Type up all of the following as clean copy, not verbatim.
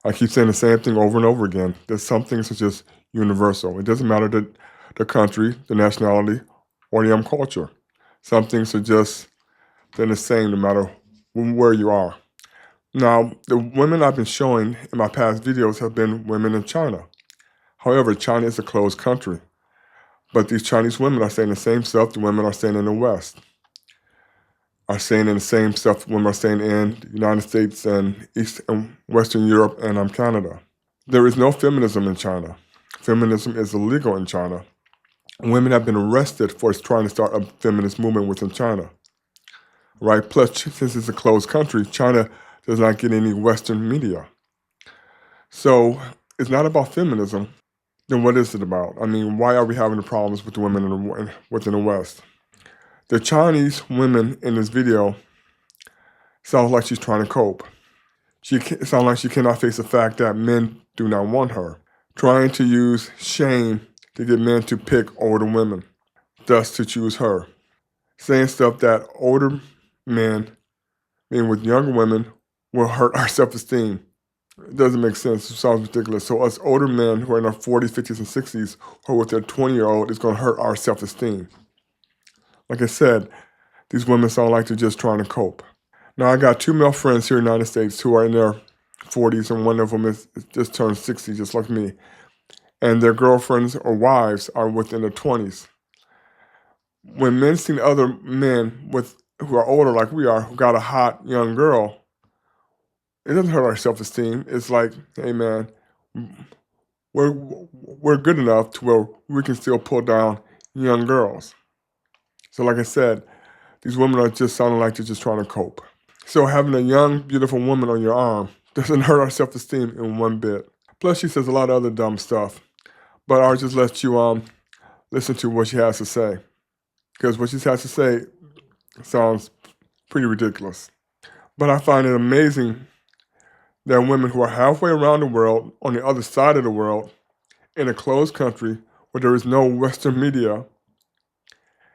I keep saying the same thing over and over again. That some things are just universal. It doesn't matter the country, the nationality, or the culture. Some things are just they're the same no matter where you are. Now, the women I've been showing in my past videos have been women in China. However, China is a closed country. But these Chinese women are saying the same stuff the women are saying in the West. Are saying in the same stuff women are saying in the United States and East and Western Europe and Canada. There is no feminism in China. Feminism is illegal in China. Women have been arrested for trying to start a feminist movement within China. Right? Plus, since it's a closed country, China does not get any Western media. So it's not about feminism. Then what is it about? I mean, why are we having the problems with the women within the West? The Chinese women in this video sounds like she's trying to cope. It sounds like she cannot face the fact that men do not want her. Trying to use shame to get men to pick older women, thus to choose her. Saying stuff that older men, being with younger women, will hurt our self-esteem. It doesn't make sense. It sounds ridiculous. So us older men who are in our 40s, 50s, and 60s, who are with their 20-year-old, is going to hurt our self-esteem. Like I said, these women sound like they're just trying to cope. Now, I got two male friends here in the United States who are in their 40s, and one of them is just turned 60, just like me. And their girlfriends or wives are within their 20s. When men see other men who are older like we are, who got a hot young girl, it doesn't hurt our self-esteem. It's like, hey man, we're good enough to where we can still pull down young girls. So like I said, these women are just sounding like they're just trying to cope. So having a young, beautiful woman on your arm doesn't hurt our self-esteem in one bit. Plus she says a lot of other dumb stuff. But I'll just let you listen to what she has to say. Because what she has to say sounds pretty ridiculous. But I find it amazing that women who are halfway around the world, on the other side of the world, in a closed country where there is no Western media,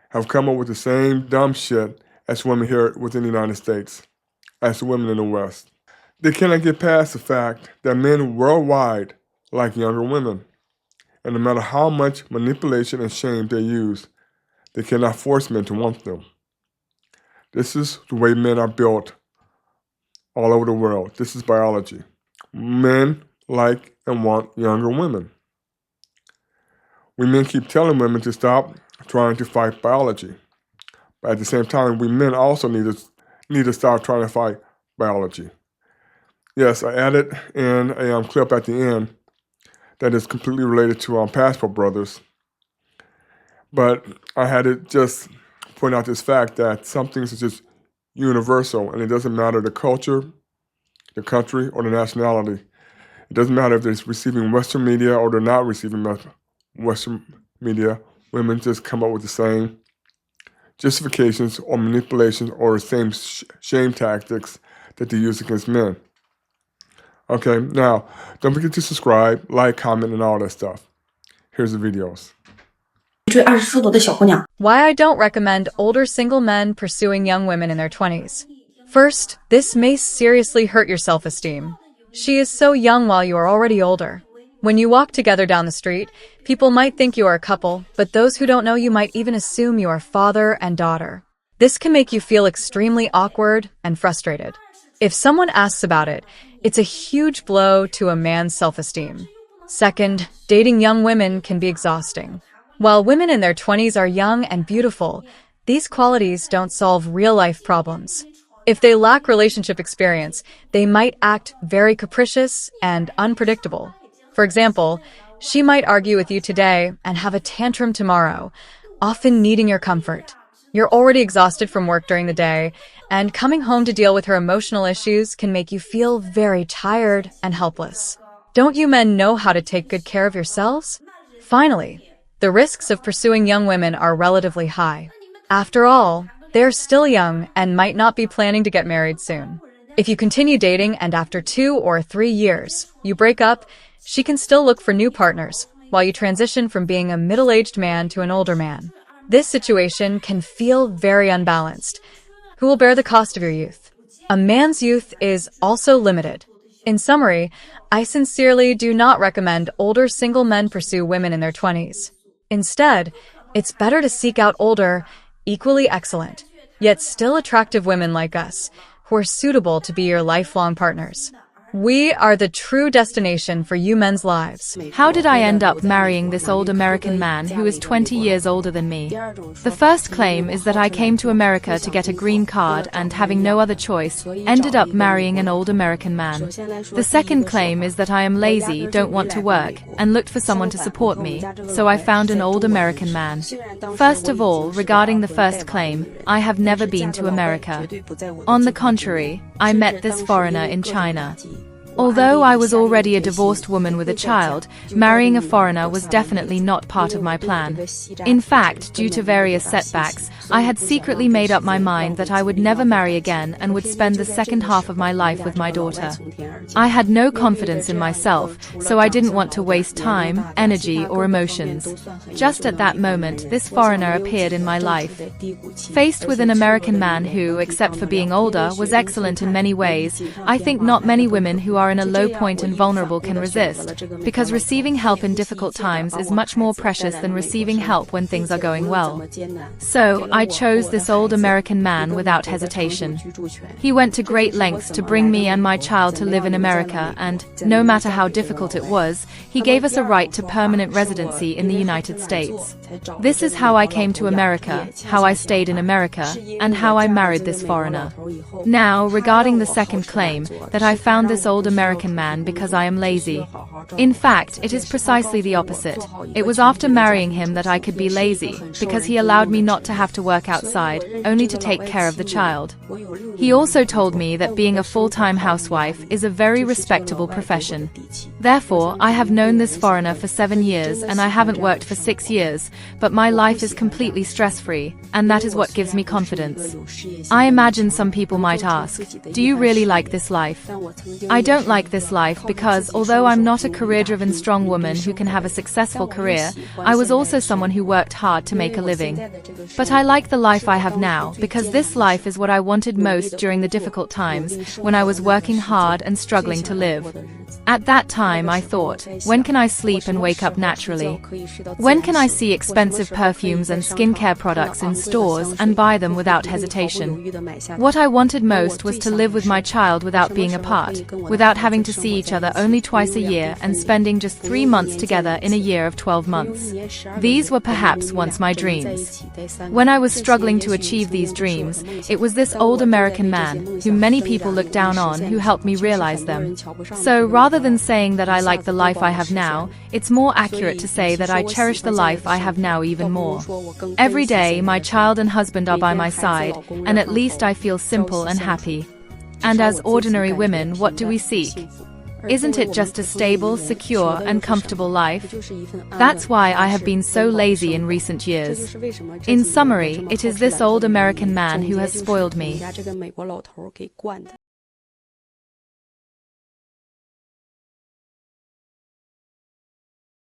have come up with the same dumb shit as women here within the United States, as the women in the West. They cannot get past the fact that men worldwide like younger women. And no matter how much manipulation and shame they use, they cannot force men to want them. This is the way men are built all over the world. This is biology. Men like and want younger women. We men keep telling women to stop trying to fight biology. But at the same time, we men also need to stop trying to fight biology. Yes, I added in a clip at the end that is completely related to Passport Brothers. But I had to just point out this fact that some things are just universal, and it doesn't matter the culture, the country, or the nationality. It doesn't matter if they're receiving Western media or they're not receiving Western media. Women just come up with the same justifications or manipulations or the same shame tactics that they use against men. Okay, now, don't forget to subscribe, like, comment, and all that stuff. Here's the videos. Why I don't recommend older single men pursuing young women in their 20s. First, this may seriously hurt your self-esteem. She is so young while you are already older. When you walk together down the street, people might think you are a couple, but those who don't know you might even assume you are father and daughter. This can make you feel extremely awkward and frustrated. If someone asks about it, it's a huge blow to a man's self-esteem. Second, dating young women can be exhausting. While women in their 20s are young and beautiful, these qualities don't solve real-life problems. If they lack relationship experience, they might act very capricious and unpredictable. For example, she might argue with you today and have a tantrum tomorrow, often needing your comfort. You're already exhausted from work during the day, and coming home to deal with her emotional issues can make you feel very tired and helpless. Don't you men know how to take good care of yourselves? Finally, the risks of pursuing young women are relatively high. After all, they're still young and might not be planning to get married soon. If you continue dating and after 2 or 3 years, you break up, she can still look for new partners while you transition from being a middle-aged man to an older man. This situation can feel very unbalanced. Who will bear the cost of your youth? A man's youth is also limited. In summary, I sincerely do not recommend older single men pursue women in their 20s. Instead, it's better to seek out older, equally excellent, yet still attractive women like us, who are suitable to be your lifelong partners. We are the true destination for you men's lives. How did I end up marrying this old American man who is 20 years older than me? The first claim is that I came to America to get a green card and, having no other choice, ended up marrying an old American man. The second claim is that I am lazy, don't want to work, and looked for someone to support me, so I found an old American man. First of all, regarding the first claim, I have never been to America. On the contrary, I met this foreigner in China. Although I was already a divorced woman with a child, marrying a foreigner was definitely not part of my plan. In fact, due to various setbacks, I had secretly made up my mind that I would never marry again and would spend the second half of my life with my daughter. I had no confidence in myself, so I didn't want to waste time, energy, or emotions. Just at that moment, this foreigner appeared in my life. Faced with an American man who, except for being older, was excellent in many ways, I think not many women who are in a low point and vulnerable can resist, because receiving help in difficult times is much more precious than receiving help when things are going well. So, I chose this old American man without hesitation. He went to great lengths to bring me and my child to live in America, and, no matter how difficult it was, he gave us a right to permanent residency in the United States. This is how I came to America, how I stayed in America, and how I married this foreigner. Now, regarding the second claim, that I found this old American man because I am lazy. In fact, it is precisely the opposite. It was after marrying him that I could be lazy, because he allowed me not to have to work outside, only to take care of the child. He also told me that being a full-time housewife is a very respectable profession. Therefore, I have known this foreigner for 7 years and I haven't worked for 6 years, but my life is completely stress-free, and that is what gives me confidence. I imagine some people might ask, do you really like this life? I don't like this life because, although I'm not a career-driven strong woman who can have a successful career, I was also someone who worked hard to make a living. But I like the life I have now because this life is what I wanted most during the difficult times when I was working hard and struggling to live. At that time I thought, when can I sleep and wake up naturally? When can I see expensive perfumes and skincare products in stores and buy them without hesitation? What I wanted most was to live with my child without being apart, without having to see each other only twice a year and spending just 3 months together in a year of 12 months. These were perhaps once my dreams. When I was struggling to achieve these dreams, it was this old American man, whom many people look down on, who helped me realize them. So rather than saying that I like the life I have now, it's more accurate to say that I cherish the life I have now even more. Every day, my child and husband are by my side, and at least I feel simple and happy. And as ordinary women, what do we seek? Isn't it just a stable, secure, and comfortable life? That's why I have been so lazy in recent years. In summary, it is this old American man who has spoiled me.